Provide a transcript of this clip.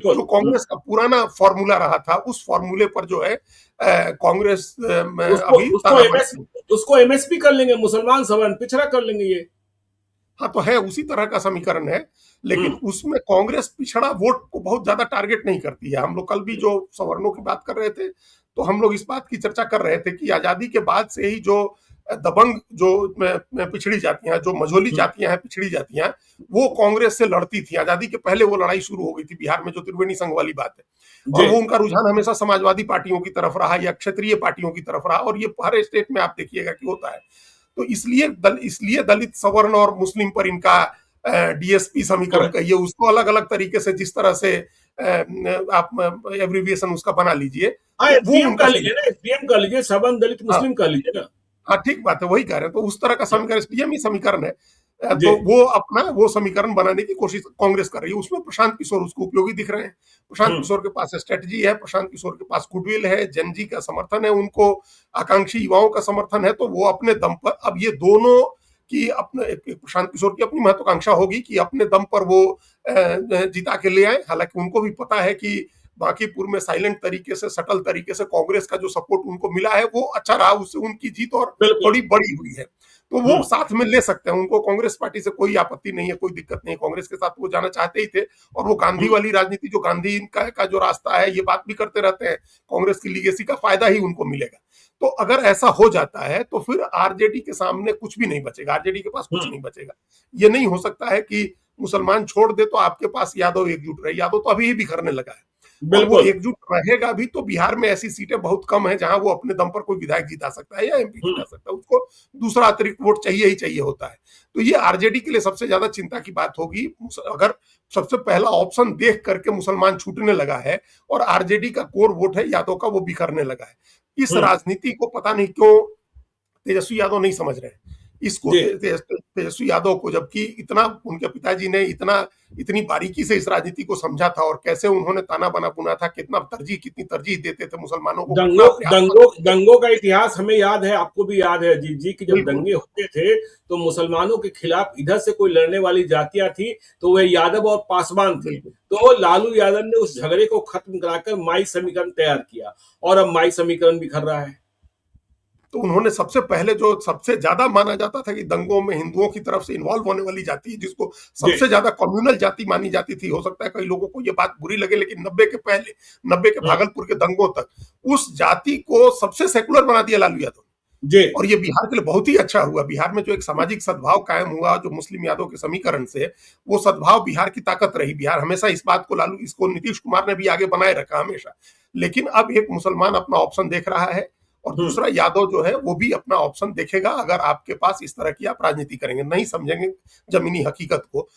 जो कांग्रेस का पुराना फॉर्मूला रहा था, उस फॉर्मूले पर जो है कांग्रेस अभी उसको एमएसपी कर लेंगे, मुसलमान सवर्ण पिछड़ा कर लेंगे ये। हाँ, तो है, उसी तरह का समीकरण है, लेकिन उसमें कांग्रेस पिछड़ा वोट को बहुत ज्यादा टारगेट नहीं करती है। हम लोग कल भी जो सवर्णों की बात कर रहे थे, तो हम लोग इस बात की चर्चा कर रहे थे कि आजादी के बाद से ही जो दबंग जो पिछड़ी जातियां, जो मझोली जातियां हैं, पिछड़ी जातियां, वो कांग्रेस से लड़ती थी। आजादी के पहले वो लड़ाई शुरू हो गई थी बिहार में, जो त्रिवेणी संघ वाली बात है। और वो उनका रुझान हमेशा समाजवादी पार्टियों की तरफ रहा या क्षेत्रीय पार्टियों की तरफ रहा, और ये हर स्टेट में आप देखिएगा कि होता है। तो इसलिए दलित, सवर्ण और मुस्लिम पर इनका डीएसपी समीकरण कहिए, उसको अलग अलग तरीके से जिस तरह से आप एब्रिविएशन उसका बना लीजिए, वो उनका लीजिए ना, एसडीएम का लीजिए, सवर्ण दलित मुस्लिम का लीजिए ना। हाँ, ठीक बात है, वही कह रहे हैं। तो उस तरह का समीकरण, एसडीएम ही समीकरण है। तो वो समीकरण बनाने की कोशिश कांग्रेस कर रही है। उसमें प्रशांत किशोर उसको उपयोगी दिख रहे हैं। प्रशांत किशोर के पास स्ट्रेटजी है, प्रशांत किशोर के पास गुडविल है, जनजी का समर्थन है, उनको आकांक्षी युवाओं का समर्थन है। तो वो अपने दम पर, अब ये दोनों की अपने, प्रशांत किशोर की अपनी महत्वाकांक्षा होगी कि अपने दम पर वो जिता के ले आए। हालांकि उनको भी पता है कि बांकीपुर में साइलेंट तरीके से, सटल तरीके से कांग्रेस का जो सपोर्ट उनको मिला है वो अच्छा रहा, उससे उनकी जीत और थोड़ी बड़ी हुई है। तो वो साथ में ले सकते हैं, उनको कांग्रेस पार्टी से कोई आपत्ति नहीं है, कोई दिक्कत नहीं है। कांग्रेस के साथ वो जाना चाहते ही थे, और वो गांधी वाली राजनीति, जो गांधी का जो रास्ता है, ये बात भी करते रहते हैं, कांग्रेस की लीगेसी का फायदा ही उनको मिलेगा। तो अगर ऐसा हो जाता है तो फिर आरजेडी के सामने कुछ भी नहीं बचेगा, आरजेडी के पास कुछ नहीं बचेगा। ये नहीं हो सकता है कि मुसलमान छोड़ दे तो आपके पास यादव एकजुट रहे। यादव तो अभी ही बिखरने लगा है, और वो एकजुट रहेगा भी तो बिहार में ऐसी सीटें बहुत कम है जहां वो अपने दम पर कोई विधायक जिता सकता है या एमपी जिता सकता है। उसको दूसरा अतिरिक्त वोट चाहिए ही चाहिए होता है। तो ये आरजेडी के लिए सबसे ज्यादा चिंता की बात होगी। अगर सबसे पहला ऑप्शन देख करके मुसलमान छूटने लगा है और आरजेडी का कोर वोट है यादव का, वो बिखरने लगा है। इस राजनीति को पता नहीं क्यों तेजस्वी यादव नहीं समझ रहे हैं इसको, तेजस्वी यादव को, जबकि इतना उनके पिताजी ने इतनी बारीकी से इस राजनीति को समझा था, और कैसे उन्होंने ताना बना बुना था, कितनी तरजीह देते थे मुसलमानों को। दंगों का इतिहास हमें याद है, आपको भी याद है अजीत जी, कि जब दंगे होते थे तो मुसलमानों के खिलाफ इधर से कोई लड़ने वाली जातियां थी तो वे यादव और पासवान थे। तो लालू यादव ने उस झगड़े को खत्म कराकर माई समीकरण तैयार किया, और अब माई समीकरण बिखर रहा है। तो उन्होंने सबसे पहले, जो सबसे ज्यादा माना जाता था कि दंगों में हिंदुओं की तरफ से इन्वॉल्व होने वाली जाति, जिसको सबसे ज्यादा कम्युनल जाति मानी जाती थी, हो सकता है कई लोगों को ये बात बुरी लगे, लेकिन 90 के भागलपुर के दंगों तक उस जाति को सबसे सेकुलर बना दिया लालू यादव। और ये बिहार के लिए बहुत ही अच्छा हुआ। बिहार में जो एक सामाजिक सद्भाव कायम हुआ, जो मुस्लिम यादव के समीकरण से, वो सद्भाव बिहार की ताकत रही। बिहार हमेशा इस बात को, इसको नीतीश कुमार ने भी आगे बनाए रखा हमेशा। लेकिन अब एक मुसलमान अपना ऑप्शन देख रहा है, और दूसरा यादव जो है वो भी अपना ऑप्शन देखेगा, अगर आपके पास इस तरह की आप राजनीति करेंगे, नहीं समझेंगे जमीनी हकीकत को।